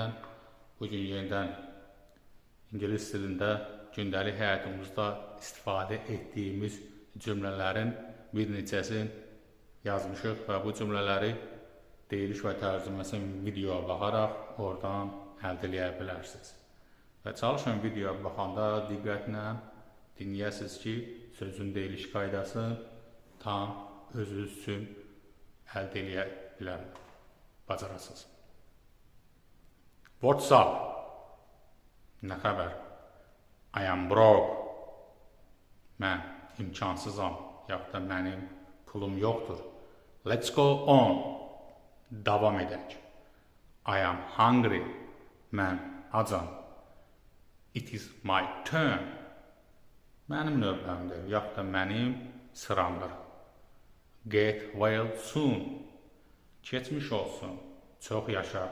səsləndirmədən bugün yenidən ingilis dilində gündəlik həyatımızda istifadə etdiyimiz cümlələrin bir neçəsini yazmışıq və bu cümlələri deyiliş və tərcüməsini videoya baxaraq oradan əldə edə bilərsiniz. Və çalışın videoya baxanda diqqətlə dinləyəsiniz ki, sözün deyiliş qaydası tam özünüz üçün əldə edə bilər, bacarasınız. What's up? Nə xəbər? I am broke. Mən imkansızam, yaxud da mənim pulum yoxdur. Let's go on. Davam edək. I am hungry. Mən acam. It is my turn. Mənim növbəmdir, yaxud da mənim sıramdır. Get well soon. Keçmiş olsun, çox yaşa.